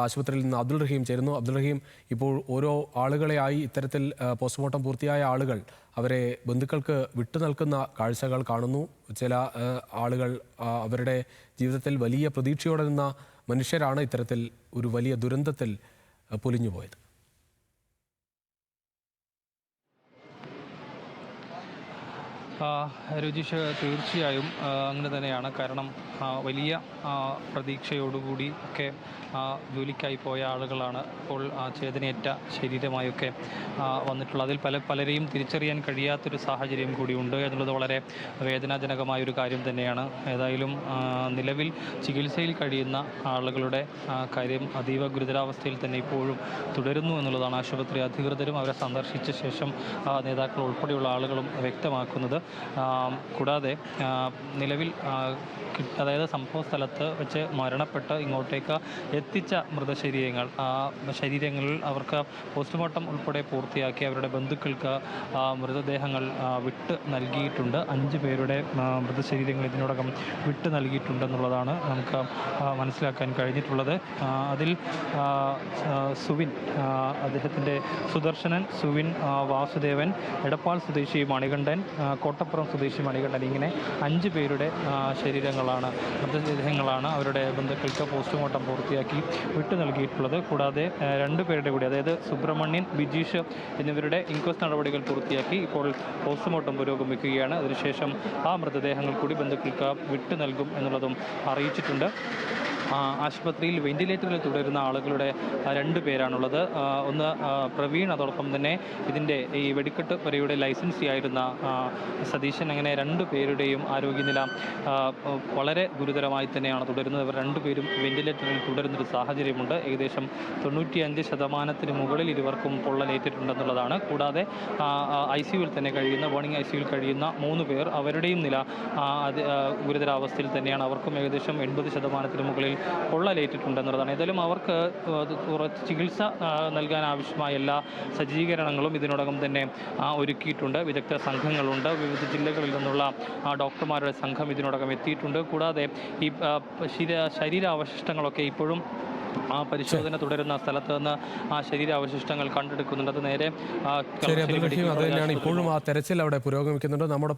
ആശുപത്രിയിൽ നിന്ന് അബ്ദുൾ റഹീം ചേരുന്നു. അബ്ദുൾ റഹീം, ഇപ്പോൾ ഓരോ ആളുകളെയായി ഇത്തരത്തിൽ പോസ്റ്റ്മോർട്ടം പൂർത്തിയായ ആളുകൾ അവരെ ബന്ധുക്കൾക്ക് വിട്ടു നൽകുന്ന കാഴ്ചകൾ കാണുന്നു. ചില ആളുകൾ അവരുടെ ജീവിതത്തിൽ വലിയ പ്രതീക്ഷയോടെ നിന്ന മനുഷ്യരാണ് ഇത്തരത്തിൽ ഒരു വലിയ ദുരന്തത്തിൽ പൊലിഞ്ഞുപോയത്. രുചിഷ്, തീർച്ചയായും അങ്ങനെ തന്നെയാണ്. കാരണം വലിയ പ്രതീക്ഷയോടുകൂടി ഒക്കെ ജോലിക്കായി പോയ ആളുകളാണ് ഇപ്പോൾ ചേതനയേറ്റ ശരീരമായൊക്കെ വന്നിട്ടുള്ളത്. അതിൽ പലരെയും തിരിച്ചറിയാൻ കഴിയാത്തൊരു സാഹചര്യം കൂടിയുണ്ട് എന്നുള്ളത് വളരെ വേദനാജനകമായൊരു കാര്യം തന്നെയാണ്. ഏതായാലും നിലവിൽ ചികിത്സയിൽ കഴിയുന്ന ആളുകളുടെ കാര്യം അതീവ ഗുരുതരാവസ്ഥയിൽ തന്നെ ഇപ്പോഴും തുടരുന്നു എന്നുള്ളതാണ് ആശുപത്രി അധികൃതരും അവരെ സന്ദർശിച്ച ശേഷം നേതാക്കൾ ഉൾപ്പെടെയുള്ള ആളുകളും വ്യക്തമാക്കുന്നത്. കൂടാതെ നിലവിൽ അതായത് സംഭവ സ്ഥലത്ത് വെച്ച് മരണപ്പെട്ട് ഇങ്ങോട്ടേക്ക് എത്തിച്ച ശരീരങ്ങളിൽ അവർക്ക് പോസ്റ്റ്മോർട്ടം ഉൾപ്പെടെ പൂർത്തിയാക്കി അവരുടെ ബന്ധുക്കൾക്ക് മൃതദേഹങ്ങൾ വിട്ട് നൽകിയിട്ടുണ്ട്. 5 പേരുടെ മൃതശരീരങ്ങൾ ഇതിനോടകം വിട്ട് നൽകിയിട്ടുണ്ടെന്നുള്ളതാണ് നമുക്ക് മനസ്സിലാക്കാൻ കഴിഞ്ഞിട്ടുള്ളത്. അതിൽ സുവിൻ, അദ്ദേഹത്തിൻ്റെ സുദർശനൻ, സുവിൻ, വാസുദേവൻ, എടപ്പാൾ സ്വദേശി മണികണ്ഠൻ, കോട്ടപ്പുറം സ്വദേശി മണികണ്ഠൻ, ഇങ്ങനെ 5 പേരുടെ മൃതദേഹങ്ങളാണ് അവരുടെ ബന്ധുക്കൾക്ക് പോസ്റ്റ്മോർട്ടം പൂർത്തിയാക്കി വിട്ടു നൽകിയിട്ടുള്ളത്. കൂടാതെ 2 പേരുടെ കൂടി, അതായത് സുബ്രഹ്മണ്യൻ, ബിജീഷ് എന്നിവരുടെ ഇൻക്വസ്റ്റ് നടപടികൾ പൂർത്തിയാക്കി ഇപ്പോൾ പോസ്റ്റ്മോർട്ടം പുരോഗമിക്കുകയാണ്. അതിനുശേഷം ആ മൃതദേഹങ്ങൾ കൂടി ബന്ധുക്കൾക്ക് വിട്ടു നൽകും എന്നുള്ളതും അറിയിച്ചിട്ടുണ്ട്. ആശുപത്രിയിൽ വെന്റിലേറ്ററിൽ തുടരുന്ന ആളുകളുടെ 2 പേരാണുള്ളത്. ഒന്ന് പ്രവീൺ, അതോടൊപ്പം തന്നെ ഇതിൻ്റെ ഈ വെടിക്കെട്ട് വരെയുടെ ലൈസൻസി ആയിരുന്ന സതീശൻ. അങ്ങനെ 2 പേരുടെയും ആരോഗ്യനില വളരെ ഗുരുതരമായി തന്നെയാണ് തുടരുന്നത്. ഇവർ 2 പേരും വെന്റിലേറ്ററിൽ തുടരുന്നൊരു സാഹചര്യമുണ്ട്. ഏകദേശം 95% മുകളിൽ ഇരുവർക്കും പൊള്ളലേറ്റിട്ടുണ്ടെന്നുള്ളതാണ്. കൂടാതെ ICUവിൽ തന്നെ കഴിയുന്ന, വാർണിംഗ് ICUവിൽ കഴിയുന്ന 3 പേർ, അവരുടെയും നില ഗുരുതരാവസ്ഥയിൽ തന്നെയാണ്. അവർക്കും ഏകദേശം 80% മുകളിൽ പൊള്ളലേറ്റിട്ടുണ്ടെന്നുള്ളതാണ്. ഏതായാലും അവർക്ക് ചികിത്സ നൽകാൻ ആവശ്യമായ എല്ലാ സജ്ജീകരണങ്ങളും ഇതിനോടകം തന്നെ ഒരുക്കിയിട്ടുണ്ട്. വിദഗ്ധ സംഘങ്ങളുണ്ട്. വിവിധ ജില്ലകളിൽ നിന്നുള്ള ഡോക്ടർമാരുടെ സംഘം ഇതിനോടകം എത്തിയിട്ടുണ്ട്. കൂടാതെ ഈ ശരീരാവശിഷ്ടങ്ങളൊക്കെ ഇപ്പോഴും പരിശോധന തുടരുന്ന സ്ഥലത്ത് നിന്ന് ശരീരാവശിഷ്ടങ്ങൾ കണ്ടെടുക്കുന്നുണ്ട്. അത് നേരെ ഇപ്പോഴും ആ തെരച്ചിൽ അവിടെ പുരോഗമിക്കുന്നുണ്ട്. നമ്മുടെ